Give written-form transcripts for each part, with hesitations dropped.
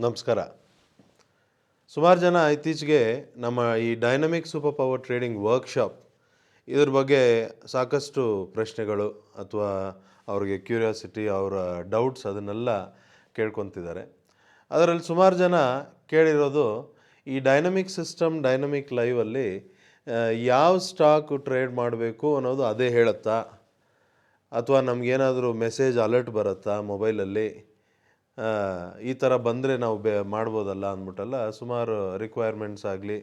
ನಮಸ್ಕಾರ. ಸುಮಾರು ಜನ ಇತ್ತೀಚೆಗೆ ನಮ್ಮ ಈ dynamic super power trading workshop ಇದ್ರ ಬಗ್ಗೆ ಸಾಕಷ್ಟು ಪ್ರಶ್ನೆಗಳು ಅಥವಾ ಅವ್ರಿಗೆ ಕ್ಯೂರಿಯಾಸಿಟಿ, ಅವರ ಡೌಟ್ಸ್ ಅದನ್ನೆಲ್ಲ ಕೇಳ್ಕೊತಿದ್ದಾರೆ. ಅದರಲ್ಲಿ ಸುಮಾರು ಜನ ಕೇಳಿರೋದು ಈ ಡೈನಮಿಕ್ ಸಿಸ್ಟಮ್, ಡೈನಮಿಕ್ ಲೈವಲ್ಲಿ ಯಾವ ಸ್ಟಾಕ್ ಟ್ರೇಡ್ ಮಾಡಬೇಕು ಅನ್ನೋದು ಅದೇ ಹೇಳುತ್ತಾ, ಅಥವಾ ನಮಗೇನಾದರೂ ಮೆಸೇಜ್ ಅಲರ್ಟ್ ಬರುತ್ತಾ ಮೊಬೈಲಲ್ಲಿ, ಈ ಥರ ಬಂದರೆ ನಾವು ಮಾಡ್ಬೋದಲ್ಲ ಅಂದ್ಬಿಟ್ಟೆಲ್ಲ ಸುಮಾರು ರಿಕ್ವೈರ್ಮೆಂಟ್ಸ್ ಆಗಲಿ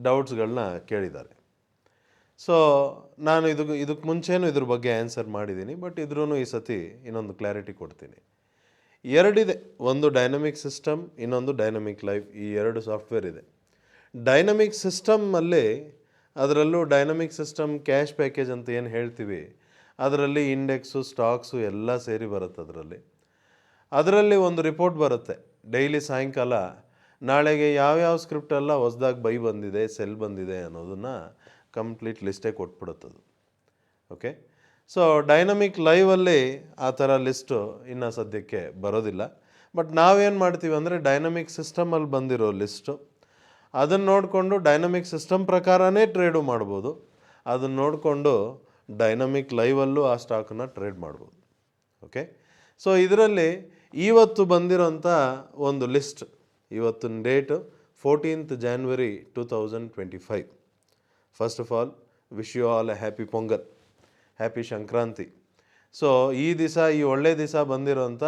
ಡೌಟ್ಸ್ಗಳನ್ನ ಕೇಳಿದ್ದಾರೆ. ಸೊ ನಾನು ಇದಕ್ಕೆ ಮುಂಚೆನೂ ಇದ್ರ ಬಗ್ಗೆ ಆನ್ಸರ್ ಮಾಡಿದ್ದೀನಿ, ಬಟ್ ಇದ್ರೂ ಈ ಸತಿ ಇನ್ನೊಂದು ಕ್ಲಾರಿಟಿ ಕೊಡ್ತೀನಿ. ಎರಡಿದೆ, ಒಂದು ಡೈನಮಿಕ್ ಸಿಸ್ಟಮ್, ಇನ್ನೊಂದು ಡೈನಮಿಕ್ ಲೈವ್. ಈ ಎರಡು ಸಾಫ್ಟ್ವೇರ್ ಇದೆ. ಡೈನಮಿಕ್ ಸಿಸ್ಟಮಲ್ಲಿ ಅದರಲ್ಲೂ ಡೈನಮಿಕ್ ಸಿಸ್ಟಮ್ ಕ್ಯಾಶ್ ಪ್ಯಾಕೇಜ್ ಅಂತ ಏನು ಹೇಳ್ತೀವಿ, ಅದರಲ್ಲಿ ಇಂಡೆಕ್ಸು, ಸ್ಟಾಕ್ಸು ಎಲ್ಲ ಸೇರಿ ಬರುತ್ತೆ. ಅದರಲ್ಲಿ ಒಂದು ರಿಪೋರ್ಟ್ ಬರುತ್ತೆ ಡೈಲಿ ಸಾಯಂಕಾಲ, ನಾಳೆಗೆ ಯಾವ್ಯಾವ ಸ್ಕ್ರಿಪ್ಟೆಲ್ಲ ಹೊಸ್ದಾಗಿ ಬೈ ಬಂದಿದೆ, ಸೆಲ್ ಬಂದಿದೆ ಅನ್ನೋದನ್ನು ಕಂಪ್ಲೀಟ್ ಲಿಸ್ಟೇ ಕೊಟ್ಬಿಡುತ್ತದು. ಓಕೆ. ಸೊ ಡೈನಮಿಕ್ ಲೈವಲ್ಲಿ ಆ ಥರ ಲಿಸ್ಟು ಇನ್ನೂ ಸದ್ಯಕ್ಕೆ ಬರೋದಿಲ್ಲ. ಬಟ್ ನಾವೇನು ಮಾಡ್ತೀವಿ ಅಂದರೆ ಡೈನಮಿಕ್ ಸಿಸ್ಟಮಲ್ಲಿ ಬಂದಿರೋ ಲಿಸ್ಟು ಅದನ್ನು ನೋಡಿಕೊಂಡು ಡೈನಮಿಕ್ ಸಿಸ್ಟಮ್ ಪ್ರಕಾರನೇ ಟ್ರೇಡು ಮಾಡ್ಬೋದು. ಅದನ್ನು ನೋಡಿಕೊಂಡು ಡೈನಮಿಕ್ ಲೈವಲ್ಲೂ ಆ ಸ್ಟಾಕನ್ನು ಟ್ರೇಡ್ ಮಾಡ್ಬೋದು. ಓಕೆ. ಸೊ ಇದರಲ್ಲಿ ಇವತ್ತು ಬಂದಿರೋಂಥ ಒಂದು ಲಿಸ್ಟ್, ಇವತ್ತಿನ date 14th January 2025. First of all wish you all a happy Pongal, happy Sankranti. So ಈ ದಿವಸ, ಈ ಒಳ್ಳೆ ದಿವಸ ಬಂದಿರೋಂಥ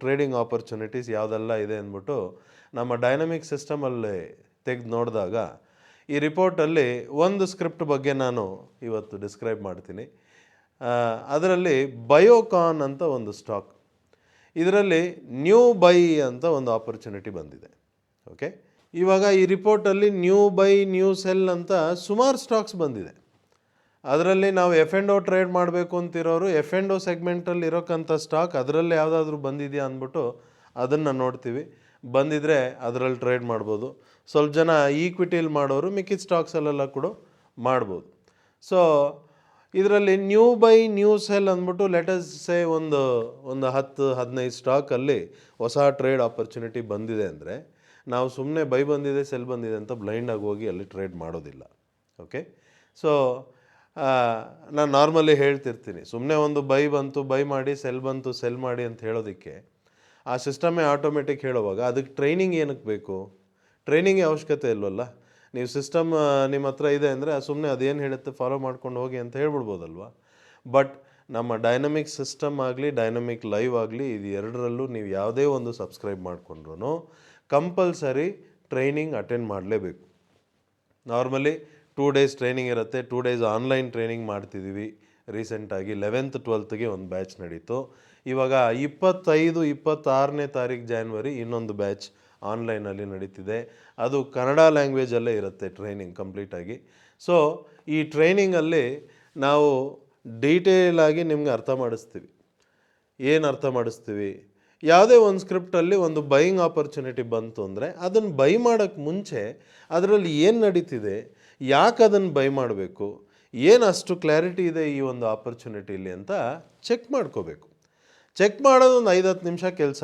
ಟ್ರೇಡಿಂಗ್ ಆಪರ್ಚುನಿಟೀಸ್ ಯಾವುದೆಲ್ಲ ಇದೆ ಅಂದ್ಬಿಟ್ಟು ನಮ್ಮ ಡೈನಮಿಕ್ ಸಿಸ್ಟಮಲ್ಲಿ ತೆಗೆದು ನೋಡಿದಾಗ ಈ ರಿಪೋರ್ಟಲ್ಲಿ ಒಂದು ಸ್ಕ್ರಿಪ್ಟ್ ಬಗ್ಗೆ ನಾನು ಇವತ್ತು ಡಿಸ್ಕ್ರೈಬ್ ಮಾಡ್ತೀನಿ. ಅದರಲ್ಲಿ ಬಯೋಕಾನ್ ಅಂತ ಒಂದು ಸ್ಟಾಕ್, ಇದರಲ್ಲಿ ನ್ಯೂ ಬೈ ಅಂತ ಒಂದು ಆಪರ್ಚುನಿಟಿ ಬಂದಿದೆ. ಓಕೆ. ಇವಾಗ ಈ ರಿಪೋರ್ಟಲ್ಲಿ ನ್ಯೂ ಬೈ, ನ್ಯೂ ಸೆಲ್ ಅಂತ ಸುಮಾರು ಸ್ಟಾಕ್ಸ್ ಬಂದಿದೆ. ಅದರಲ್ಲಿ ನಾವು F&O ಟ್ರೇಡ್ ಮಾಡಬೇಕು ಅಂತಿರೋರು F&O ಸೆಗ್ಮೆಂಟಲ್ಲಿ ಇರೋಕ್ಕಂಥ ಸ್ಟಾಕ್ ಅದರಲ್ಲಿ ಯಾವುದಾದ್ರೂ ಬಂದಿದೆಯಾ ಅಂದ್ಬಿಟ್ಟು ಅದನ್ನು ನೋಡ್ತೀವಿ. ಬಂದಿದ್ದರೆ ಅದರಲ್ಲಿ ಟ್ರೇಡ್ ಮಾಡ್ಬೋದು. ಸ್ವಲ್ಪ ಜನ ಈಕ್ವಿಟಿಲಿ ಮಾಡೋರು ಮಿಕ್ಕಿದ ಸ್ಟಾಕ್ಸಲ್ಲೆಲ್ಲ ಕೂಡ ಮಾಡ್ಬೋದು. ಸೊ ಇದರಲ್ಲಿ ನ್ಯೂ ಬೈ, ನ್ಯೂ ಸೆಲ್ ಅಂದ್ಬಿಟ್ಟು ಲೆಟಸ್ ಸೇ ಒಂದು 10-15 ಸ್ಟಾಕಲ್ಲಿ ಹೊಸ ಟ್ರೇಡ್ ಆಪರ್ಚುನಿಟಿ ಬಂದಿದೆ ಅಂದರೆ ನಾವು ಸುಮ್ಮನೆ ಬೈ ಬಂದಿದೆ, ಸೆಲ್ ಬಂದಿದೆ ಅಂತ ಬ್ಲೈಂಡಾಗಿ ಹೋಗಿ ಅಲ್ಲಿ ಟ್ರೇಡ್ ಮಾಡೋದಿಲ್ಲ. ಓಕೆ. ಸೊ ನಾನು ನಾರ್ಮಲಿ ಹೇಳ್ತಿರ್ತೀನಿ, ಸುಮ್ಮನೆ ಒಂದು ಬೈ ಬಂತು ಬೈ ಮಾಡಿ, ಸೆಲ್ ಬಂತು ಸೆಲ್ ಮಾಡಿ ಅಂತ ಹೇಳೋದಕ್ಕೆ ಆ ಸಿಸ್ಟಮೇ ಆಟೋಮೆಟಿಕ್ ಹೇಳುವಾಗ ಅದಕ್ಕೆ ಟ್ರೈನಿಂಗ್ ಏನಕ್ಕೆ ಬೇಕು? ಟ್ರೈನಿಂಗ್ ಅವಶ್ಯಕತೆ ಇಲ್ವಲ್ಲ. ನೀವು ಸಿಸ್ಟಮ್ ನಿಮ್ಮ ಹತ್ರ ಇದೆ ಅಂದರೆ ಸುಮ್ಮನೆ ಅದೇನು ಹೇಳುತ್ತೆ ಫಾಲೋ ಮಾಡ್ಕೊಂಡು ಹೋಗಿ ಅಂತ ಹೇಳ್ಬಿಡ್ಬೋದಲ್ವ. ಬಟ್ ನಮ್ಮ ಡೈನಮಿಕ್ ಸಿಸ್ಟಮ್ ಆಗಲಿ, ಡೈನಮಿಕ್ ಲೈವ್ ಆಗಲಿ, ಇದು ಎರಡರಲ್ಲೂ ನೀವು ಯಾವುದೇ ಒಂದು ಸಬ್ಸ್ಕ್ರೈಬ್ ಮಾಡಿಕೊಂಡ್ರೂ ಕಂಪಲ್ಸರಿ ಟ್ರೈನಿಂಗ್ ಅಟೆಂಡ್ ಮಾಡಲೇಬೇಕು. ನಾರ್ಮಲಿ 2 days ಟ್ರೈನಿಂಗ್ ಇರುತ್ತೆ. 2 days ಆನ್ಲೈನ್ ಟ್ರೈನಿಂಗ್ ಮಾಡ್ತಿದ್ದೀವಿ. ರೀಸೆಂಟಾಗಿ 11th 12th ಒಂದು ಬ್ಯಾಚ್ ನಡೀತು. ಇವಾಗ 25-26ನೇ ತಾರೀಕು ಜಾನ್ವರಿ ಇನ್ನೊಂದು ಬ್ಯಾಚ್ ಆನ್ಲೈನಲ್ಲಿ ನಡೀತಿದೆ. ಅದು ಕನ್ನಡ ಲ್ಯಾಂಗ್ವೇಜಲ್ಲೇ ಇರುತ್ತೆ ಟ್ರೈನಿಂಗ್ ಕಂಪ್ಲೀಟಾಗಿ. ಸೊ ಈ ಟ್ರೈನಿಂಗಲ್ಲಿ ನಾವು ಡೀಟೇಲಾಗಿ ನಿಮ್ಗೆ ಅರ್ಥ ಮಾಡಿಸ್ತೀವಿ. ಏನು ಅರ್ಥ ಮಾಡಿಸ್ತೀವಿ? ಯಾವುದೇ ಒಂದು ಸ್ಕ್ರಿಪ್ಟಲ್ಲಿ ಒಂದು ಬೈಯಿಂಗ್ ಆಪರ್ಚುನಿಟಿ ಬಂತು ಅಂದರೆ ಅದನ್ನು ಬೈ ಮಾಡೋಕ್ಕೆ ಮುಂಚೆ ಅದರಲ್ಲಿ ಏನು ನಡೀತಿದೆ, ಯಾಕೆ ಅದನ್ನು ಬೈ ಮಾಡಬೇಕು, ಏನು ಅಷ್ಟು ಕ್ಲಾರಿಟಿ ಇದೆ ಈ ಒಂದು ಆಪರ್ಚುನಿಟಿಲಿ ಅಂತ ಚೆಕ್ ಮಾಡ್ಕೋಬೇಕು. ಚೆಕ್ ಮಾಡೋದು ಒಂದು 5-10 ನಿಮಿಷ ಕೆಲಸ.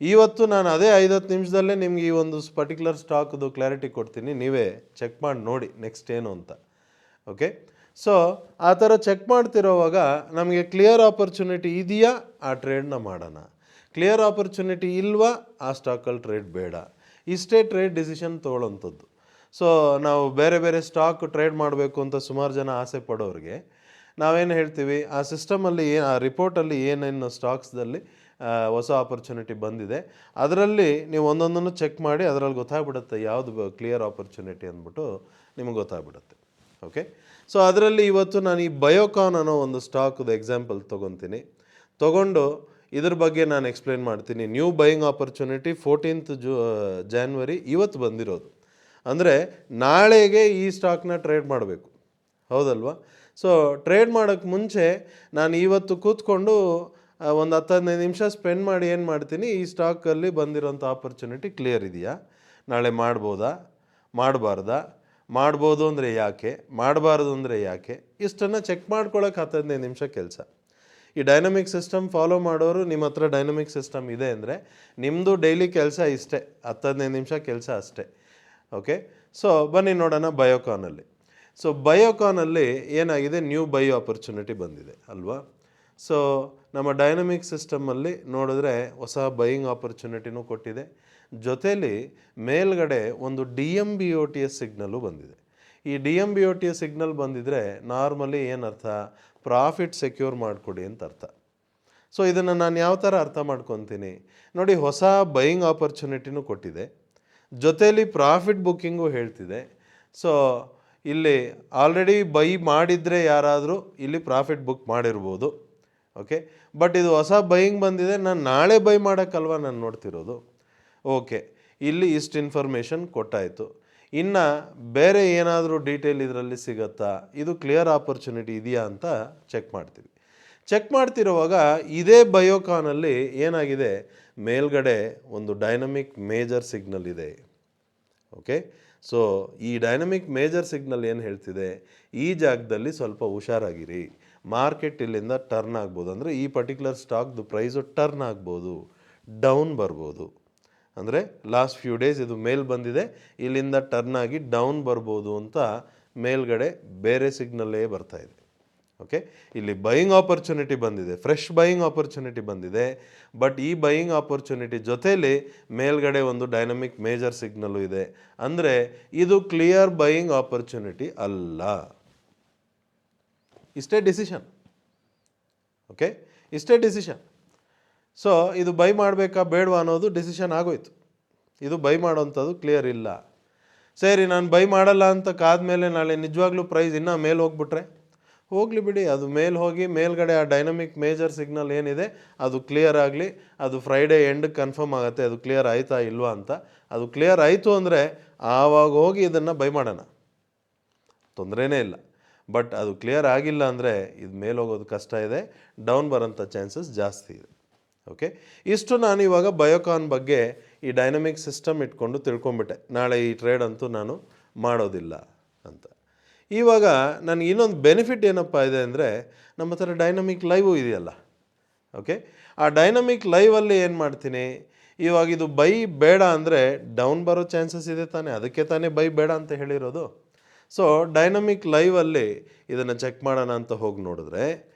ಇವತ್ತು ನಾನು ಅದೇ 5-10 ನಿಮಿಷದಲ್ಲೇ ನಿಮ್ಗೆ ಈ ಒಂದು ಪರ್ಟಿಕ್ಯುಲರ್ ಸ್ಟಾಕ್ದು ಕ್ಲಾರಿಟಿ ಕೊಡ್ತೀನಿ. ನೀವೇ ಚೆಕ್ ಮಾಡಿ ನೋಡಿ ನೆಕ್ಸ್ಟ್ ಏನು ಅಂತ. ಓಕೆ. ಸೊ ಆ ಥರ ಚೆಕ್ ಮಾಡ್ತಿರೋವಾಗ ನಮಗೆ ಕ್ಲಿಯರ್ ಆಪರ್ಚುನಿಟಿ ಇದೆಯಾ, ಆ ಟ್ರೇಡ್ನ ಮಾಡೋಣ. ಕ್ಲಿಯರ್ ಆಪರ್ಚುನಿಟಿ ಇಲ್ವಾ, ಆ ಸ್ಟಾಕಲ್ಲಿ ಟ್ರೇಡ್ ಬೇಡ. ಇಷ್ಟೇ ಟ್ರೇಡ್ ಡಿಸಿಷನ್ ತೊಗೊಳ್ಳೋಂಥದ್ದು. ಸೊ ನಾವು ಬೇರೆ ಬೇರೆ ಸ್ಟಾಕ್ ಟ್ರೇಡ್ ಮಾಡಬೇಕು ಅಂತ ಸುಮಾರು ಜನ ಆಸೆ ಪಡೋರಿಗೆ ನಾವೇನು ಹೇಳ್ತೀವಿ, ಆ ಸಿಸ್ಟಮಲ್ಲಿ ಆ ರಿಪೋರ್ಟಲ್ಲಿ ಏನೇನು ಸ್ಟಾಕ್ಸ್ದಲ್ಲಿ ಹೊಸ ಆಪರ್ಚುನಿಟಿ ಬಂದಿದೆ ಅದರಲ್ಲಿ ನೀವು ಒಂದೊಂದನ್ನು ಚೆಕ್ ಮಾಡಿ ಅದರಲ್ಲಿ ಗೊತ್ತಾಗ್ಬಿಡುತ್ತೆ ಯಾವುದು ಕ್ಲಿಯರ್ ಆಪರ್ಚುನಿಟಿ ಅಂದ್ಬಿಟ್ಟು ನಿಮಗೆ ಗೊತ್ತಾಗ್ಬಿಡುತ್ತೆ. ಓಕೆ. ಸೊ ಅದರಲ್ಲಿ ಇವತ್ತು ನಾನು ಈ ಬಯೋಕಾನ್ ಅನ್ನೋ ಒಂದು ಸ್ಟಾಕ್ದು ಎಕ್ಸಾಂಪಲ್ ತೊಗೊಂಡು ಇದ್ರ ಬಗ್ಗೆ ನಾನು ಎಕ್ಸ್ಪ್ಲೇನ್ ಮಾಡ್ತೀನಿ. New buying opportunity 14th January ಇವತ್ತು ಬಂದಿರೋದು. ಅಂದರೆ ನಾಳೆಗೆ ಈ ಸ್ಟಾಕ್ನ ಟ್ರೇಡ್ ಮಾಡಬೇಕು, ಹೌದಲ್ವಾ? ಸೊ ಟ್ರೇಡ್ ಮಾಡೋಕ್ಕೆ ಮುಂಚೆ ನಾನು ಇವತ್ತು ಕೂತ್ಕೊಂಡು ಒಂದು 10-15 ನಿಮಿಷ ಸ್ಪೆಂಡ್ ಮಾಡಿ ಏನು ಮಾಡ್ತೀನಿ, ಈ ಸ್ಟಾಕಲ್ಲಿ ಬಂದಿರೋಂಥ ಆಪರ್ಚುನಿಟಿ ಕ್ಲಿಯರ್ ಇದೆಯಾ, ನಾಳೆ ಮಾಡ್ಬೋದಾ, ಮಾಡಬಾರ್ದಾ, ಮಾಡ್ಬೋದು ಅಂದರೆ ಯಾಕೆ, ಮಾಡಬಾರ್ದು ಅಂದರೆ ಯಾಕೆ, ಇಷ್ಟನ್ನು ಚೆಕ್ ಮಾಡ್ಕೊಳ್ಳೋಕೆ 10-15 ನಿಮಿಷ ಕೆಲಸ. ಈ ಡೈನಮಿಕ್ ಸಿಸ್ಟಮ್ ಫಾಲೋ ಮಾಡೋರು ನಿಮ್ಮ ಹತ್ರ ಡೈನಮಿಕ್ ಸಿಸ್ಟಮ್ ಇದೆ ಅಂದರೆ ನಿಮ್ಮದು ಡೈಲಿ ಕೆಲಸ ಇಷ್ಟೇ, 10-15 ನಿಮಿಷ ಕೆಲಸ ಅಷ್ಟೇ. ಓಕೆ, ಸೊ ಬನ್ನಿ ನೋಡೋಣ ಬಯೋಕಾನಲ್ಲಿ. ಸೊ ಬಯೋಕಾನಲ್ಲಿ ಏನಾಗಿದೆ, ನ್ಯೂ ಬಯೋ ಆಪರ್ಚುನಿಟಿ ಬಂದಿದೆ ಅಲ್ವಾ. ಸೊ ನಮ್ಮ ಡೈನಮಿಕ್ ಸಿಸ್ಟಮಲ್ಲಿ ನೋಡಿದ್ರೆ ಹೊಸ ಬೈಯಿಂಗ್ ಆಪರ್ಚುನಿಟಿನೂ ಕೊಟ್ಟಿದೆ. ಜೊತೆಯಲ್ಲಿ ಮೇಲ್ಗಡೆ ಒಂದು DMBOTS ಸಿಗ್ನಲ್ಲು ಬಂದಿದೆ. ಈ DMBOTS ಸಿಗ್ನಲ್ ಬಂದಿದ್ರೆ ನಾರ್ಮಲಿ ಏನರ್ಥ, ಪ್ರಾಫಿಟ್ ಸೆಕ್ಯೂರ್ ಮಾಡಿಕೊಡಿ ಅಂತ ಅರ್ಥ. ಸೊ ಇದನ್ನು ನಾನು ಯಾವ ಥರ ಅರ್ಥ ಮಾಡ್ಕೊತೀನಿ ನೋಡಿ, ಹೊಸ ಬೈಯಿಂಗ್ ಆಪರ್ಚುನಿಟಿನೂ ಕೊಟ್ಟಿದೆ, ಜೊತೆಯಲ್ಲಿ ಪ್ರಾಫಿಟ್ ಬುಕ್ಕಿಂಗು ಹೇಳ್ತಿದೆ. ಸೊ ಇಲ್ಲಿ ಆಲ್ರೆಡಿ ಬೈ ಮಾಡಿದರೆ ಯಾರಾದರೂ ಇಲ್ಲಿ ಪ್ರಾಫಿಟ್ ಬುಕ್ ಮಾಡಿರ್ಬೋದು. ಓಕೆ, ಬಟ್ ಇದು ಹೊಸ ಬೈಯಿಂಗ್ ಬಂದಿದೆ, ನಾನು ನಾಳೆ ಬೈ ಮಾಡೋಕ್ಕಲ್ವ ನಾನು ನೋಡ್ತಿರೋದು. ಓಕೆ, ಇಲ್ಲಿ ಇಷ್ಟು ಇನ್ಫಾರ್ಮೇಷನ್ ಕೊಟ್ಟಾಯಿತು. ಇನ್ನು ಬೇರೆ ಏನಾದರೂ ಡೀಟೇಲ್ ಇದರಲ್ಲಿ ಸಿಗುತ್ತಾ, ಇದು ಕ್ಲಿಯರ್ ಆಪರ್ಚುನಿಟಿ ಇದೆಯಾ ಅಂತ ಚೆಕ್ ಮಾಡ್ತೀವಿ. ಚೆಕ್ ಮಾಡ್ತಿರುವಾಗ ಇದೇ ಬಯೋಕಾನಲ್ಲಿ ಏನಾಗಿದೆ, ಮೇಲ್ಗಡೆ ಒಂದು ಡೈನಮಿಕ್ ಮೇಜರ್ ಸಿಗ್ನಲ್ ಇದೆ. ಓಕೆ, ಸೊ ಈ ಡೈನಮಿಕ್ ಮೇಜರ್ ಸಿಗ್ನಲ್ ಏನು ಹೇಳ್ತಿದೆ, ಈ ಜಾಗದಲ್ಲಿ ಸ್ವಲ್ಪ ಹುಷಾರಾಗಿರಿ, ಮಾರ್ಕೆಟ್ ಇಲ್ಲಿಂದ ಟರ್ನ್ ಆಗ್ಬೋದು. ಅಂದರೆ ಈ ಪರ್ಟಿಕ್ಯುಲರ್ ಸ್ಟಾಕ್ದು ಪ್ರೈಸು ಟರ್ನ್ ಆಗ್ಬೋದು, ಡೌನ್ ಬರ್ಬೋದು. ಅಂದರೆ ಲಾಸ್ಟ್ ಫ್ಯೂ ಡೇಸ್ ಇದು ಮೇಲ್ ಬಂದಿದೆ, ಇಲ್ಲಿಂದ ಟರ್ನ್ ಆಗಿ ಡೌನ್ ಬರ್ಬೋದು ಅಂತ ಮೇಲ್ಗಡೆ ಬೇರೆ ಸಿಗ್ನಲ್ಲೇ ಬರ್ತಾಯಿದೆ. ಓಕೆ, ಇಲ್ಲಿ ಬೈಯಿಂಗ್ ಆಪರ್ಚುನಿಟಿ ಬಂದಿದೆ, ಫ್ರೆಶ್ ಬೈಯಿಂಗ್ ಆಪರ್ಚುನಿಟಿ ಬಂದಿದೆ. ಬಟ್ ಈ ಬೈಯಿಂಗ್ ಆಪರ್ಚುನಿಟಿ ಜೊತೆಯಲ್ಲಿ ಮೇಲ್ಗಡೆ ಒಂದು ಡೈನಮಿಕ್ ಮೇಜರ್ ಸಿಗ್ನಲ್ಲು ಇದೆ. ಅಂದರೆ ಇದು ಕ್ಲಿಯರ್ ಬೈಯಿಂಗ್ ಆಪರ್ಚುನಿಟಿ ಅಲ್ಲ. ಇಷ್ಟೇ ಡಿಸಿಷನ್. ಓಕೆ, ಇಷ್ಟೇ ಡಿಸಿಷನ್. ಸೊ ಇದು ಬೈ ಮಾಡಬೇಕಾ ಬೇಡವಾ ಅನ್ನೋದು ಡಿಸಿಷನ್ ಆಗೋಯ್ತು. ಇದು ಬೈ ಮಾಡೋವಂಥದ್ದು ಕ್ಲಿಯರ್ ಇಲ್ಲ. ಸರಿ, ನಾನು ಬೈ ಮಾಡಲ್ಲ ಅಂತ ಕಾದ್ಮೇಲೆ ನಾಳೆ ನಿಜವಾಗ್ಲೂ ಪ್ರೈಸ್ ಇನ್ನೂ ಮೇಲೆ ಹೋಗ್ಬಿಟ್ರೆ ಹೋಗಲಿ ಬಿಡಿ, ಅದು ಮೇಲೆ ಹೋಗಿ ಮೇಲ್ಗಡೆ ಆ ಡೈನಮಿಕ್ ಮೇಜರ್ ಸಿಗ್ನಲ್ ಏನಿದೆ ಅದು ಕ್ಲಿಯರ್ ಆಗಲಿ. ಅದು ಫ್ರೈಡೇ ಎಂಡ್ಗೆ ಕನ್ಫರ್ಮ್ ಆಗುತ್ತೆ ಅದು ಕ್ಲಿಯರ್ ಆಯಿತಾ ಇಲ್ವಾ ಅಂತ. ಅದು ಕ್ಲಿಯರ್ ಆಯಿತು ಅಂದರೆ ಆವಾಗ ಹೋಗಿ ಇದನ್ನು ಬೈ ಮಾಡೋಣ, ತೊಂದರೆನೇ ಇಲ್ಲ. ಬಟ್ ಅದು ಕ್ಲಿಯರ್ ಆಗಿಲ್ಲ ಅಂದರೆ ಇದು ಮೇಲೆ ಹೋಗೋದು ಕಷ್ಟ ಇದೆ, ಡೌನ್ ಬರೋಂಥ ಚಾನ್ಸಸ್ ಜಾಸ್ತಿ ಇದೆ. ಓಕೆ, ಇಷ್ಟು ನಾನು ಇವಾಗ ಬಯೋಕಾನ್ ಬಗ್ಗೆ ಈ ಡೈನಮಿಕ್ ಸಿಸ್ಟಮ್ ಇಟ್ಕೊಂಡು ತಿಳ್ಕೊಂಬಿಟ್ಟೆ, ನಾಳೆ ಈ ಟ್ರೇಡ್ ಅಂತೂ ನಾನು ಮಾಡೋದಿಲ್ಲ ಅಂತ. ಇವಾಗ ನನಗೆ ಇನ್ನೊಂದು ಬೆನಿಫಿಟ್ ಏನಪ್ಪ ಇದೆ ಅಂದರೆ, ನಮ್ಮ ಹತ್ರ ಡೈನಮಿಕ್ ಲೈವು ಇದೆಯಲ್ಲ. ಓಕೆ, ಆ ಡೈನಮಿಕ್ ಲೈವಲ್ಲಿ ಏನು ಮಾಡ್ತೀನಿ, ಇವಾಗ ಇದು ಬೈ ಬೇಡ ಅಂದರೆ ಡೌನ್ ಬರೋ ಚಾನ್ಸಸ್ ಇದೆ ತಾನೇ, ಅದಕ್ಕೆ ತಾನೇ ಬೈ ಬೇಡ ಅಂತ ಹೇಳಿರೋದು. ಸೊ ಡೈನಮಿಕ್ ಲೈವಲ್ಲಿ ಇದನ್ನು ಚೆಕ್ ಮಾಡೋಣ ಅಂತ ಹೋಗಿ ನೋಡಿದ್ರೆ,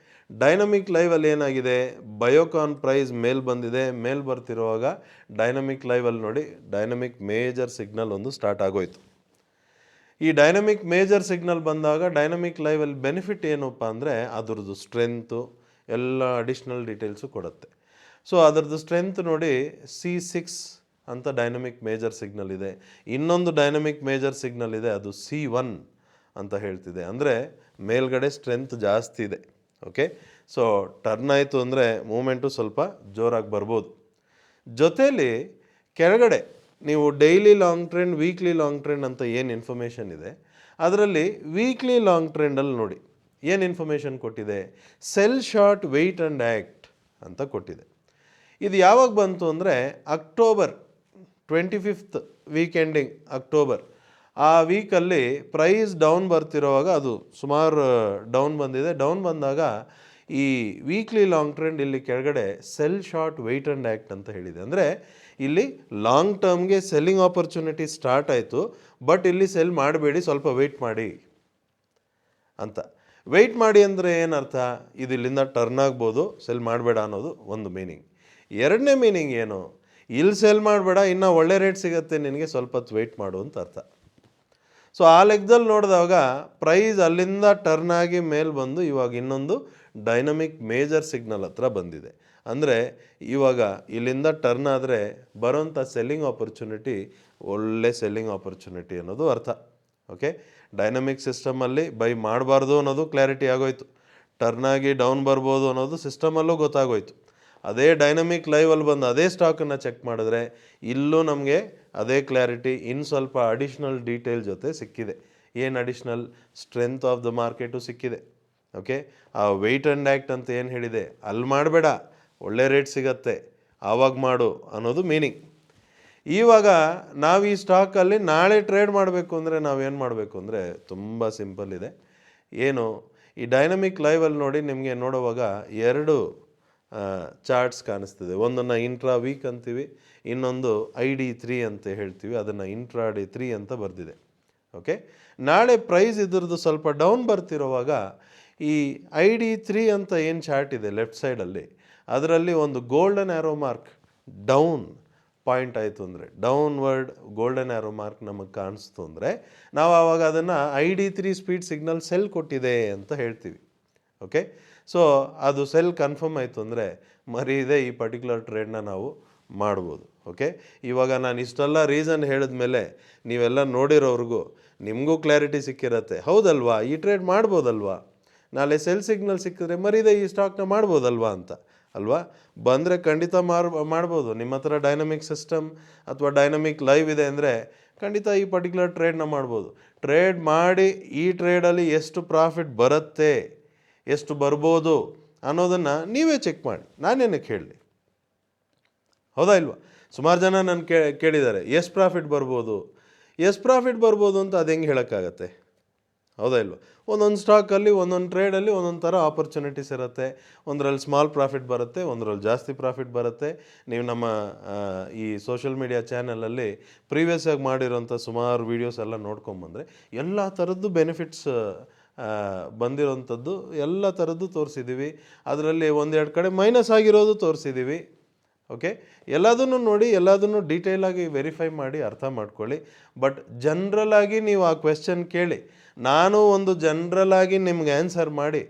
ಡೈನಮಿಕ್ ಲೈವಲ್ಲಿ ಏನಾಗಿದೆ, ಬಯೋಕಾನ್ ಪ್ರೈಸ್ ಮೇಲ್ ಬಂದಿದೆ. ಮೇಲ್ ಬರ್ತಿರುವಾಗ ಡೈನಮಿಕ್ ಲೈವಲ್ಲಿ ನೋಡಿ, ಡೈನಮಿಕ್ ಮೇಜರ್ ಸಿಗ್ನಲ್ ಒಂದು ಸ್ಟಾರ್ಟ್ ಆಗೋಯ್ತು. ಈ ಡೈನಮಿಕ್ ಮೇಜರ್ ಸಿಗ್ನಲ್ ಬಂದಾಗ ಡೈನಮಿಕ್ ಲೈವಲ್ಲಿ ಬೆನಿಫಿಟ್ ಏನಪ್ಪ ಅಂದರೆ ಅದರದ್ದು ಸ್ಟ್ರೆಂತು ಎಲ್ಲ ಅಡಿಷ್ನಲ್ ಡೀಟೇಲ್ಸು ಕೊಡುತ್ತೆ. ಸೊ ಅದರದ್ದು ಸ್ಟ್ರೆಂತ್ ನೋಡಿ, C6 ಅಂತ ಡೈನಮಿಕ್ ಮೇಜರ್ ಸಿಗ್ನಲ್ ಇದೆ. ಇನ್ನೊಂದು ಡೈನಮಿಕ್ ಮೇಜರ್ ಸಿಗ್ನಲ್ ಇದೆ, ಅದು C1 ಅಂತ ಹೇಳ್ತಿದೆ. ಅಂದರೆ ಮೇಲ್ಗಡೆ ಸ್ಟ್ರೆಂತ್ ಜಾಸ್ತಿ ಇದೆ. ಓಕೆ, ಸೊ ಟರ್ನ್ ಆಯಿತು ಅಂದರೆ ಮೂಮೆಂಟು ಸ್ವಲ್ಪ ಜೋರಾಗಿ ಬರ್ಬೋದು. ಜೊತೆಯಲ್ಲಿ ಕೆಳಗಡೆ ನೀವು daily long trend, weekly long trend ಅಂತ ಏನು ಇನ್ಫಾರ್ಮೇಷನ್ ಇದೆ, ಅದರಲ್ಲಿ ವೀಕ್ಲಿ ಲಾಂಗ್ ಟ್ರೆಂಡಲ್ಲಿ ನೋಡಿ ಏನು ಇನ್ಫಾರ್ಮೇಷನ್ ಕೊಟ್ಟಿದೆ, sell short wait and act ಅಂತ ಕೊಟ್ಟಿದೆ. ಇದು ಯಾವಾಗ ಬಂತು ಅಂದರೆ ಅಕ್ಟೋಬರ್ 25th ವೀಕೆಂಡಿಂಗ್ ಅಕ್ಟೋಬರ್, ಆ ವೀಕಲ್ಲಿ ಪ್ರೈಸ್ ಡೌನ್ ಬರ್ತಿರೋವಾಗ ಅದು ಸುಮಾರು ಡೌನ್ ಬಂದಿದೆ. ಡೌನ್ ಬಂದಾಗ ಈ ವೀಕ್ಲಿ ಲಾಂಗ್ ಟ್ರೆಂಡ್ ಇಲ್ಲಿ ಕೆಳಗಡೆ sell short wait and act ಅಂತ ಹೇಳಿದೆ. ಅಂದರೆ ಇಲ್ಲಿ ಲಾಂಗ್ ಟರ್ಮ್ಗೆ ಸೆಲ್ಲಿಂಗ್ ಆಪರ್ಚುನಿಟಿ ಸ್ಟಾರ್ಟ್ ಆಯಿತು, ಬಟ್ ಇಲ್ಲಿ ಸೆಲ್ ಮಾಡಬೇಡಿ, ಸ್ವಲ್ಪ ವೆಯ್ಟ್ ಮಾಡಿ ಅಂತ. ವೆಯ್ಟ್ ಮಾಡಿ ಅಂದರೆ ಏನರ್ಥ, ಇದು ಇಲ್ಲಿಂದ ಟರ್ನ್ ಆಗ್ಬೋದು, ಸೆಲ್ ಮಾಡಬೇಡ ಅನ್ನೋದು ಒಂದು ಮೀನಿಂಗ್. ಎರಡನೇ ಮೀನಿಂಗ್ ಏನು, ಇಲ್ಲಿ ಸೆಲ್ ಮಾಡಬೇಡ, ಇನ್ನೂ ಒಳ್ಳೆ ರೇಟ್ ಸಿಗುತ್ತೆ ನಿನಗೆ, ಸ್ವಲ್ಪ ಹೊತ್ತು ವೆಯ್ಟ್ ಮಾಡು ಅಂತ ಅರ್ಥ. ಸೊ ಆ ಲೆಕ್ಕದಲ್ಲಿ ನೋಡಿದಾಗ ಪ್ರೈಸ್ ಅಲ್ಲಿಂದ ಟರ್ನ್ ಆಗಿ ಮೇಲೆ ಬಂದು ಇವಾಗ ಇನ್ನೊಂದು ಡೈನಮಿಕ್ ಮೇಜರ್ ಸಿಗ್ನಲ್ ಹತ್ರ ಬಂದಿದೆ. ಅಂದರೆ ಇವಾಗ ಇಲ್ಲಿಂದ ಟರ್ನ್ ಆದರೆ ಬರೋಂಥ ಸೆಲ್ಲಿಂಗ್ ಆಪರ್ಚುನಿಟಿ ಒಳ್ಳೆ ಸೆಲ್ಲಿಂಗ್ ಆಪರ್ಚುನಿಟಿ ಅನ್ನೋದು ಅರ್ಥ. ಓಕೆ, ಡೈನಮಿಕ್ ಸಿಸ್ಟಮಲ್ಲಿ ಬೈ ಮಾಡಬಾರ್ದು ಅನ್ನೋದು ಕ್ಲಾರಿಟಿ ಆಗೋಯ್ತು, ಟರ್ನ್ ಆಗಿ ಡೌನ್ ಬರ್ಬೋದು ಅನ್ನೋದು ಸಿಸ್ಟಮಲ್ಲೂ ಗೊತ್ತಾಗೋಯ್ತು. ಅದೇ ಡೈನಮಿಕ್ ಲೈವಲ್ಲಿ ಬಂದು ಅದೇ ಸ್ಟಾಕನ್ನು ಚೆಕ್ ಮಾಡಿದ್ರೆ ಇಲ್ಲೂ ನಮಗೆ ಅದೇ ಕ್ಲಾರಿಟಿ, ಇನ್ನು ಸ್ವಲ್ಪ ಅಡಿಷ್ನಲ್ ಡೀಟೇಲ್ ಜೊತೆ ಸಿಕ್ಕಿದೆ. ಏನು additional, strength of the market ಸಿಕ್ಕಿದೆ. ಓಕೆ, ಆ ವೆಯ್ಟ್ ಆ್ಯಂಡ್ ಆ್ಯಕ್ಟ್ ಅಂತ ಏನು ಹೇಳಿದೆ, ಅಲ್ಲಿ ಮಾಡಬೇಡ, ಒಳ್ಳೆ ರೇಟ್ ಸಿಗತ್ತೆ ಆವಾಗ ಮಾಡು ಅನ್ನೋದು ಮೀನಿಂಗ್. ಇವಾಗ ನಾವು ಈ ಸ್ಟಾಕಲ್ಲಿ ನಾಳೆ ಟ್ರೇಡ್ ಮಾಡಬೇಕು ಅಂದರೆ ನಾವೇನು ಮಾಡಬೇಕು ಅಂದರೆ ತುಂಬ ಸಿಂಪಲ್ ಇದೆ. ಏನು, ಈ ಡೈನಮಿಕ್ ಲೈವಲ್ಲಿ ನೋಡಿ ನಿಮಗೆ ನೋಡುವಾಗ 2 ಚಾರ್ಟ್ಸ್ ಕಾಣಿಸ್ತದೆ. ಒಂದನ್ನು ಇಂಟ್ರಾ ವೀಕ್ ಅಂತೀವಿ, ಇನ್ನೊಂದು ID3 ಅಂತ ಹೇಳ್ತೀವಿ, ಅದನ್ನು ಇಂಟ್ರಾಡೇ 3 ಅಂತ ಬರೆದಿದೆ. ಓಕೆ, ನಾಳೆ ಪ್ರೈಸ್ ಇದ್ರದ್ದು ಸ್ವಲ್ಪ ಡೌನ್ ಬರ್ತಿರುವಾಗ ಈ ID3 ಅಂತ ಏನು ಚಾರ್ಟ್ ಇದೆ ಲೆಫ್ಟ್ ಸೈಡಲ್ಲಿ, ಅದರಲ್ಲಿ ಒಂದು golden arrow mark down point ಆಯಿತು ಅಂದರೆ, ಡೌನ್ವರ್ಡ್ ಗೋಲ್ಡನ್ ಆ್ಯರೋ ಮಾರ್ಕ್ ನಮಗೆ ಕಾಣಿಸ್ತು ಅಂದರೆ ನಾವು ಆವಾಗ ಅದನ್ನು ID3 ಸ್ಪೀಡ್ ಸಿಗ್ನಲ್ ಸೆಲ್ ಕೊಟ್ಟಿದೆ ಅಂತ ಹೇಳ್ತೀವಿ. ಓಕೆ, ಸೊ ಅದು ಸೆಲ್ ಕನ್ಫರ್ಮ್ ಆಯಿತು ಅಂದರೆ ಮರೀದೆ ಈ ಪರ್ಟಿಕ್ಯುಲರ್ ಟ್ರೇಡ್ನ ನಾವು ಮಾಡ್ಬೋದು. ಓಕೆ, ಇವಾಗ ನಾನು ಇಷ್ಟೆಲ್ಲ ರೀಸನ್ ಹೇಳಿದ ಮೇಲೆ ನೀವೆಲ್ಲ ನೋಡಿರೋವ್ರಿಗೂ ನಿಮಗೂ ಕ್ಲಾರಿಟಿ ಸಿಕ್ಕಿರತ್ತೆ. ಹೌದಲ್ವಾ, ಈ ಟ್ರೇಡ್ ಮಾಡ್ಬೋದಲ್ವಾ, ನಾಳೆ ಸೆಲ್ ಸಿಗ್ನಲ್ ಸಿಕ್ಕಿದ್ರೆ ಮರೀದೆ ಈ ಸ್ಟಾಕ್ನ ಮಾಡ್ಬೋದಲ್ವಾ ಅಂತ ಅಲ್ವಾ. ಬಂದರೆ ಖಂಡಿತ ಮಾಡ್ಬೋದು. ನಿಮ್ಮ ಹತ್ರ ಡೈನಮಿಕ್ ಸಿಸ್ಟಮ್ ಅಥವಾ ಡೈನಮಿಕ್ ಲೈವ್ ಇದೆ ಅಂದರೆ ಖಂಡಿತ ಈ ಪರ್ಟಿಕ್ಯುಲರ್ ಟ್ರೇಡ್ನ ಮಾಡ್ಬೋದು. ಟ್ರೇಡ್ ಮಾಡಿ ಈ ಟ್ರೇಡಲ್ಲಿ ಎಷ್ಟು ಪ್ರಾಫಿಟ್ ಬರುತ್ತೆ, ಎಷ್ಟು ಬರ್ಬೋದು ಅನ್ನೋದನ್ನು ನೀವೇ ಚೆಕ್ ಮಾಡಿ, ನಾನೇನಕ್ಕೆ ಹೇಳಲಿ. ಹೌದಾ ಇಲ್ವಾ? ಸುಮಾರು ಜನ ನಾನು ಕೇಳಿದ್ದಾರೆ ಎಷ್ಟು ಪ್ರಾಫಿಟ್ ಬರ್ಬೋದು ಅಂತ ಅದು ಹೆಂಗೆ ಹೇಳೋಕ್ಕಾಗತ್ತೆ? ಹೌದಾ ಇಲ್ವಾ? ಒಂದೊಂದು ಸ್ಟಾಕಲ್ಲಿ ಒಂದೊಂದು ಟ್ರೇಡಲ್ಲಿ ಒಂದೊಂದು ಥರ ಆಪರ್ಚುನಿಟೀಸ್ ಇರುತ್ತೆ. ಒಂದರಲ್ಲಿ ಸ್ಮಾಲ್ ಪ್ರಾಫಿಟ್ ಬರುತ್ತೆ, ಒಂದರಲ್ಲಿ ಜಾಸ್ತಿ ಪ್ರಾಫಿಟ್ ಬರುತ್ತೆ. ನೀವು ನಮ್ಮ ಈ ಸೋಷಿಯಲ್ ಮೀಡಿಯಾ ಚಾನಲಲ್ಲಿ ಪ್ರೀವಿಯಸ್ ಆಗಿ ಮಾಡಿರೋಂಥ ಸುಮಾರು ವೀಡಿಯೋಸ್ ಎಲ್ಲ ನೋಡ್ಕೊಂಬಂದರೆ ಎಲ್ಲ ಥರದ್ದು ಬೆನಿಫಿಟ್ಸ್ ಬಂದಿರೋಂಥದ್ದು ಎಲ್ಲ ಥರದ್ದು ತೋರಿಸಿದ್ದೀವಿ. ಅದರಲ್ಲಿ 1-2 ಕಡೆ ಮೈನಸ್ ಆಗಿರೋದು ತೋರಿಸಿದ್ದೀವಿ. ಓಕೆ, ಎಲ್ಲದನ್ನು ನೋಡಿ, ಎಲ್ಲದನ್ನು ಡೀಟೇಲಾಗಿ ವೆರಿಫೈ ಮಾಡಿ ಅರ್ಥ ಮಾಡ್ಕೊಳ್ಳಿ. ಬಟ್ ಜನ್ರಲಾಗಿ ನೀವು ಆ ಕ್ವೆಶ್ಚನ್ ಕೇಳಿ, ನಾನು ಒಂದು ಜನ್ರಲಾಗಿ ನಿಮ್ಗೆ ಆನ್ಸರ್ ಮಾಡಿ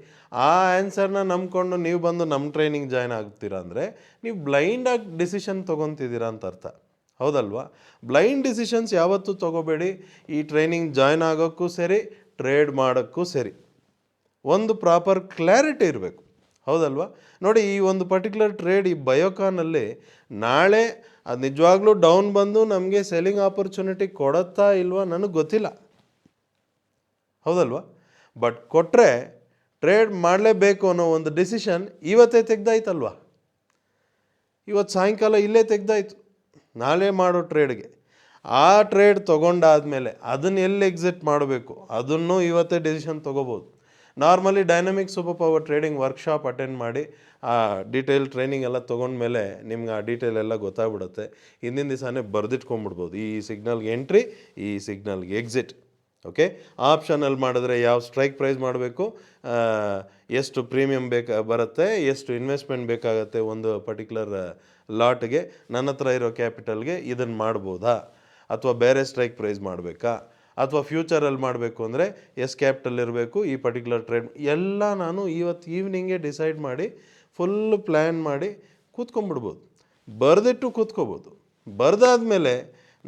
ಆ ಆನ್ಸರ್ನ ನಂಬ್ಕೊಂಡು ನೀವು ಬಂದು ನಮ್ಮ ಟ್ರೈನಿಂಗ್ ಜಾಯ್ನ್ ಆಗ್ತೀರಾ ಅಂದರೆ ನೀವು ಬ್ಲೈಂಡಾಗಿ ಡಿಸಿಷನ್ ತೊಗೊತಿದ್ದೀರಾ ಅಂತ ಅರ್ಥ. ಹೌದಲ್ವಾ? ಬ್ಲೈಂಡ್ ಡಿಸಿಷನ್ಸ್ ಯಾವತ್ತೂ ತೊಗೋಬೇಡಿ. ಈ ಟ್ರೈನಿಂಗ್ ಜಾಯ್ನ್ ಆಗೋಕ್ಕೂ ಸರಿ, ಟ್ರೇಡ್ ಮಾಡೋಕ್ಕೂ ಸರಿ, ಒಂದು ಪ್ರಾಪರ್ ಕ್ಲಾರಿಟಿ ಇರಬೇಕು. ಹೌದಲ್ವಾ? ನೋಡಿ, ಈ ಒಂದು ಪರ್ಟಿಕ್ಯುಲರ್ ಟ್ರೇಡ್ ಈ ಬಯೋಕಾನಲ್ಲಿ ನಾಳೆ ಅದು ನಿಜವಾಗ್ಲೂ ಡೌನ್ ಬಂದು ನಮಗೆ ಸೆಲ್ಲಿಂಗ್ ಆಪರ್ಚುನಿಟಿ ಕೊಡುತ್ತಾ ಇಲ್ವಾ ನನಗೆ ಗೊತ್ತಿಲ್ಲ. ಹೌದಲ್ವಾ? ಬಟ್ ಕೊಟ್ಟರೆ ಟ್ರೇಡ್ ಮಾಡಲೇಬೇಕು ಅನ್ನೋ ಒಂದು ಡಿಸಿಷನ್ ಇವತ್ತೇ ತೆಗ್ದಾಯ್ತಲ್ವ. ಇವತ್ತು ಸಾಯಂಕಾಲ ಇಲ್ಲೇ ತೆಗ್ದಾಯ್ತು. ನಾಳೆ ಮಾಡೋ ಟ್ರೇಡ್ಗೆ ಆ ಟ್ರೇಡ್ ತೊಗೊಂಡಾದಮೇಲೆ ಅದನ್ನು ಎಲ್ಲಿ ಎಕ್ಸಿಟ್ ಮಾಡಬೇಕು ಅದನ್ನು ಇವತ್ತೇ ಡಿಸಿಷನ್ ತೊಗೋಬೋದು. Normally dynamic super power trading workshop attend ಮಾಡಿ ಆ ಡೀಟೇಲ್ ಟ್ರೈನಿಂಗ್ ಎಲ್ಲ ತೊಗೊಂಡ್ಮೇಲೆ ನಿಮ್ಗೆ ಆ ಡೀಟೇಲ್ ಎಲ್ಲ ಗೊತ್ತಾಗ್ಬಿಡುತ್ತೆ. ಹಿಂದಿನ ದಿವಸನೇ ಬರೆದಿಟ್ಕೊಂಡ್ಬಿಡ್ಬೋದು, ಈ ಸಿಗ್ನಲ್ಗೆ ಎಂಟ್ರಿ, ಈ ಸಿಗ್ನಲ್ಗೆ ಎಕ್ಸಿಟ್. ಓಕೆ, ಆಪ್ಷನಲ್ಲಿ ಮಾಡಿದ್ರೆ ಯಾವ ಸ್ಟ್ರೈಕ್ ಪ್ರೈಸ್ ಮಾಡಬೇಕು, ಎಷ್ಟು ಪ್ರೀಮಿಯಮ್ ಬರುತ್ತೆ, ಎಷ್ಟು ಇನ್ವೆಸ್ಟ್ಮೆಂಟ್ ಬೇಕಾಗತ್ತೆ ಒಂದು ಪರ್ಟಿಕ್ಯುಲರ್ ಲಾಟ್ಗೆ, ನನ್ನ ಹತ್ರ ಇರೋ ಕ್ಯಾಪಿಟಲ್ಗೆ ಇದನ್ನು ಮಾಡ್ಬೋದಾ, ಅಥವಾ ಬೇರೆ ಸ್ಟ್ರೈಕ್ ಪ್ರೈಸ್ ಮಾಡಬೇಕಾ, ಅಥವಾ ಫ್ಯೂಚರಲ್ಲಿ ಮಾಡಬೇಕು ಅಂದರೆ ಎಷ್ಟು ಕ್ಯಾಪಿಟಲ್ ಇರಬೇಕು, ಈ ಪರ್ಟಿಕ್ಯುಲರ್ ಟ್ರೇಡ್ ಎಲ್ಲ ನಾನು ಇವತ್ತು ಈವ್ನಿಂಗೇ ಡಿಸೈಡ್ ಮಾಡಿ ಫುಲ್ಲು ಪ್ಲ್ಯಾನ್ ಮಾಡಿ ಕೂತ್ಕೊಂಡ್ಬಿಡ್ಬೋದು, ಬರೆದಿಟ್ಟು ಕೂತ್ಕೋಬೋದು. ಬರೆದಾದ್ಮೇಲೆ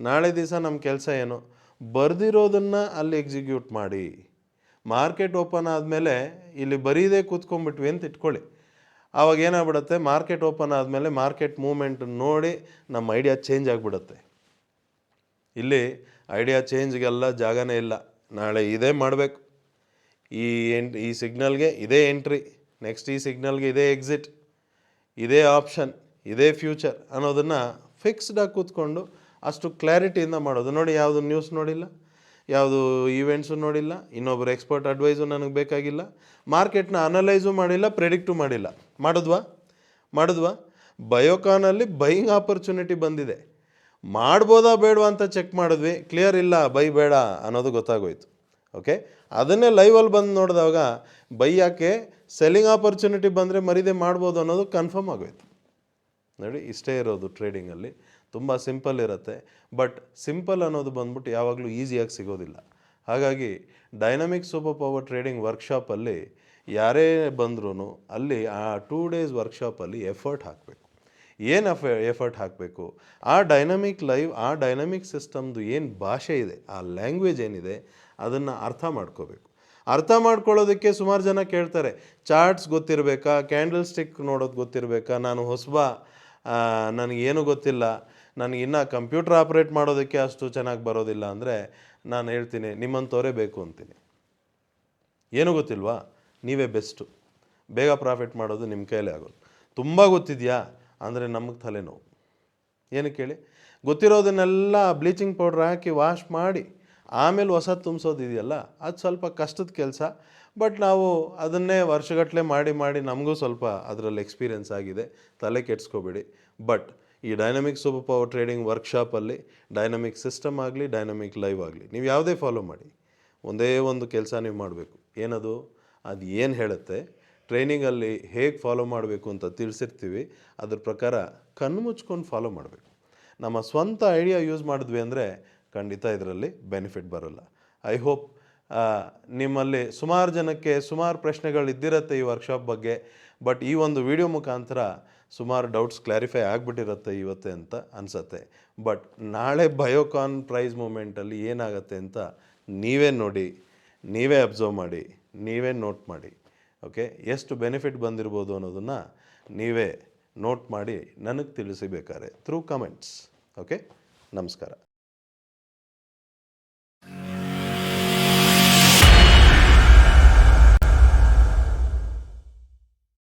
ನಾಳೆ ದಿವಸ ನಮ್ಮ ಕೆಲಸ ಏನು, ಬರೆದಿರೋದನ್ನು ಅಲ್ಲಿ ಎಕ್ಸಿಕ್ಯೂಟ್ ಮಾಡಿ. ಮಾರ್ಕೆಟ್ ಓಪನ್ ಆದಮೇಲೆ ಇಲ್ಲಿ ಬರೀದೇ ಕೂತ್ಕೊಂಡ್ಬಿಟ್ವಿ ಅಂತ ಇಟ್ಕೊಳ್ಳಿ, ಆವಾಗ ಏನಾಗ್ಬಿಡುತ್ತೆ, ಮಾರ್ಕೆಟ್ ಓಪನ್ ಆದಮೇಲೆ ಮಾರ್ಕೆಟ್ ಮೂವ್ಮೆಂಟ್ ನೋಡಿ ನಮ್ಮ ಐಡಿಯಾ ಚೇಂಜ್ ಆಗಿಬಿಡುತ್ತೆ. ಇಲ್ಲಿ ಐಡಿಯಾ ಚೇಂಜ್ಗೆಲ್ಲ ಜಾಗನೇ ಇಲ್ಲ. ನಾಳೆ ಇದೇ ಮಾಡಬೇಕು, ಈ ಸಿಗ್ನಲ್ಗೆ ಇದೇ ಎಂಟ್ರಿ, ನೆಕ್ಸ್ಟ್ ಈ ಸಿಗ್ನಲ್ಗೆ ಇದೇ ಎಕ್ಸಿಟ್, ಇದೇ ಆಪ್ಷನ್, ಇದೇ ಫ್ಯೂಚರ್ ಅನ್ನೋದನ್ನು ಫಿಕ್ಸ್ಡಾಗಿ ಕೂತ್ಕೊಂಡು ಅಷ್ಟು ಕ್ಲಾರಿಟಿಯಿಂದ ಮಾಡೋದು. ನೋಡಿ, ಯಾವುದು ನ್ಯೂಸ್ ನೋಡಿಲ್ಲ, ಯಾವುದು ಈವೆಂಟ್ಸು ನೋಡಿಲ್ಲ, ಇನ್ನೊಬ್ಬರು ಎಕ್ಸ್ಪರ್ಟ್ ಅಡ್ವೈಸು ನನಗೆ ಬೇಕಾಗಿಲ್ಲ, ಮಾರ್ಕೆಟ್ನ ಅನಲೈಸು ಮಾಡಿಲ್ಲ, ಪ್ರೆಡಿಕ್ಟು ಮಾಡಿಲ್ಲ. ಮಾಡಿದ್ವಾ? ಬಯೋಕಾನಲ್ಲಿ ಬೈಯಿಂಗ್ ಆಪರ್ಚುನಿಟಿ ಬಂದಿದೆ, ಮಾಡ್ಬೋದಾ ಬೇಡವಾ ಅಂತ ಚೆಕ್ ಮಾಡಿದ್ವಿ, ಕ್ಲಿಯರ್ ಇಲ್ಲ, ಬೈ ಬೇಡ ಅನ್ನೋದು ಗೊತ್ತಾಗೋಯ್ತು. ಓಕೆ, ಅದನ್ನೇ ಲೈವಲ್ಲಿ ಬಂದು ನೋಡಿದಾಗ ಬೈ ಯಾಕೆ, ಸೆಲ್ಲಿಂಗ್ ಆಪರ್ಚುನಿಟಿ ಬಂದರೆ ಮರೀದೆ ಮಾಡ್ಬೋದು ಅನ್ನೋದು ಕನ್ಫರ್ಮ್ ಆಗೋಯ್ತು. ನೋಡಿ, ಇಷ್ಟೇ ಇರೋದು ಟ್ರೇಡಿಂಗಲ್ಲಿ. ತುಂಬ ಸಿಂಪಲ್ ಇರುತ್ತೆ. ಬಟ್ ಸಿಂಪಲ್ ಅನ್ನೋದು ಬಂದ್ಬಿಟ್ಟು ಯಾವಾಗಲೂ ಈಸಿಯಾಗಿ ಸಿಗೋದಿಲ್ಲ. ಹಾಗಾಗಿ ಡೈನಮಿಕ್ ಸೂಪರ್ ಪವರ್ ಟ್ರೇಡಿಂಗ್ ವರ್ಕ್ಶಾಪಲ್ಲಿ ಯಾರೇ ಬಂದ್ರೂ ಅಲ್ಲಿ ಆ 2 days ವರ್ಕ್ಶಾಪಲ್ಲಿ ಎಫರ್ಟ್ ಹಾಕಬೇಕು. ಏನು ಎಫರ್ಟ್ ಹಾಕಬೇಕು, ಆ ಡೈನಮಿಕ್ ಲೈವ್, ಆ ಡೈನಮಿಕ್ ಸಿಸ್ಟಮ್ದು ಏನು ಭಾಷೆ ಇದೆ, ಆ ಲ್ಯಾಂಗ್ವೇಜ್ ಏನಿದೆ ಅದನ್ನು ಅರ್ಥ ಮಾಡ್ಕೋಬೇಕು. ಅರ್ಥ ಮಾಡ್ಕೊಳ್ಳೋದಕ್ಕೆ ಸುಮಾರು ಜನ ಕೇಳ್ತಾರೆ, ಚಾರ್ಟ್ಸ್ ಗೊತ್ತಿರಬೇಕಾ, ಕ್ಯಾಂಡಲ್ ಸ್ಟಿಕ್ ನೋಡೋದು ಗೊತ್ತಿರಬೇಕಾ, ನಾನು ಹೊಸಬ, ನನಗೇನು ಗೊತ್ತಿಲ್ಲ, ನನಗಿನ್ನೂ ಕಂಪ್ಯೂಟರ್ ಆಪ್ರೇಟ್ ಮಾಡೋದಕ್ಕೆ ಅಷ್ಟು ಚೆನ್ನಾಗಿ ಬರೋದಿಲ್ಲ ಅಂದರೆ ನಾನು ಹೇಳ್ತೀನಿ, ನಿಮ್ಮಂಥವರೇ ಬೇಕು ಅಂತೀನಿ. ಏನೂ ಗೊತ್ತಿಲ್ವಾ, ನೀವೇ ಬೆಸ್ಟು. ಬೇಗ ಪ್ರಾಫಿಟ್ ಮಾಡೋದು ನಿಮ್ಮ ಕೈಲೇ ಆಗೋದು. ತುಂಬ ಗೊತ್ತಿದೆಯಾ ಅಂದರೆ ನಮಗೆ ತಲೆನೋವು. ಏನಕ್ಕೆ ಹೇಳಿ, ಗೊತ್ತಿರೋದನ್ನೆಲ್ಲ ಬ್ಲೀಚಿಂಗ್ ಪೌಡ್ರ್ ಹಾಕಿ ವಾಶ್ ಮಾಡಿ ಆಮೇಲೆ ಹೊಸ ತುಂಬಿಸೋದಿದೆಯಲ್ಲ, ಅದು ಸ್ವಲ್ಪ ಕಷ್ಟದ ಕೆಲಸ. ಬಟ್ ನಾವು ಅದನ್ನೇ ವರ್ಷಗಟ್ಟಲೆ ಮಾಡಿ ನಮಗೂ ಸ್ವಲ್ಪ ಅದರಲ್ಲಿ ಎಕ್ಸ್ಪೀರಿಯನ್ಸ್ ಆಗಿದೆ, ತಲೆ ಕೆಡಿಸ್ಕೋಬೇಡಿ. ಬಟ್ ಈ ಡೈನಮಿಕ್ ಸೂಪರ್ ಪವರ್ ಟ್ರೇಡಿಂಗ್ ವರ್ಕ್ಶಾಪಲ್ಲಿ ಡೈನಮಿಕ್ ಸಿಸ್ಟಮ್ ಆಗಲಿ, ಡೈನಮಿಕ್ ಲೈವ್ ಆಗಲಿ, ನೀವು ಯಾವುದೇ ಫಾಲೋ ಮಾಡಿ, ಒಂದೇ ಒಂದು ಕೆಲಸ ನೀವು ಮಾಡಬೇಕು. ಏನದು? ಅದು ಏನು ಹೇಳುತ್ತೆ ಟ್ರೈನಿಂಗಲ್ಲಿ ಹೇಗೆ ಫಾಲೋ ಮಾಡಬೇಕು ಅಂತ ತಿಳಿಸಿರ್ತೀವಿ, ಅದ್ರ ಪ್ರಕಾರ ಕಣ್ಣು ಮುಚ್ಕೊಂಡು ಫಾಲೋ ಮಾಡಬೇಕು. ನಮ್ಮ ಸ್ವಂತ ಐಡಿಯಾ ಯೂಸ್ ಮಾಡಿದ್ವಿ ಅಂದರೆ ಖಂಡಿತ ಇದರಲ್ಲಿ ಬೆನಿಫಿಟ್ ಬರೋಲ್ಲ. ಐ ಹೋಪ್ ನಿಮ್ಮಲ್ಲಿ ಸುಮಾರು ಜನಕ್ಕೆ ಸುಮಾರು ಪ್ರಶ್ನೆಗಳು ಇದ್ದಿರುತ್ತೆ ಈ ವರ್ಕ್ಶಾಪ್ ಬಗ್ಗೆ, ಬಟ್ ಈ ಒಂದು ವಿಡಿಯೋ ಮುಖಾಂತರ ಸುಮಾರು ಡೌಟ್ಸ್ ಕ್ಲಾರಿಫೈ ಆಗಿಬಿಟ್ಟಿರುತ್ತೆ ಇವತ್ತೇ ಅಂತ ಅನಿಸತ್ತೆ. ಬಟ್ ನಾಳೆ ಬಯೋಕಾನ್ ಪ್ರೈಸ್ ಮೂಮೆಂಟಲ್ಲಿ ಏನಾಗುತ್ತೆ ಅಂತ ನೀವೇ ನೋಡಿ, ನೀವೇ ಅಬ್ಸರ್ವ್ ಮಾಡಿ, ನೀವೇ ನೋಟ್ ಮಾಡಿ. ಓಕೆ, ಎಷ್ಟು ಬೆನಿಫಿಟ್ ಬಂದಿರ್ಬೋದು ಅನ್ನೋದನ್ನು ನೀವೇ ನೋಟ್ ಮಾಡಿ ನನಗೆ ತಿಳಿಸಿಬೇಕಾದ್ರೆ ಥ್ರೂ ಕಮೆಂಟ್ಸ್. ಓಕೆ, ನಮಸ್ಕಾರ.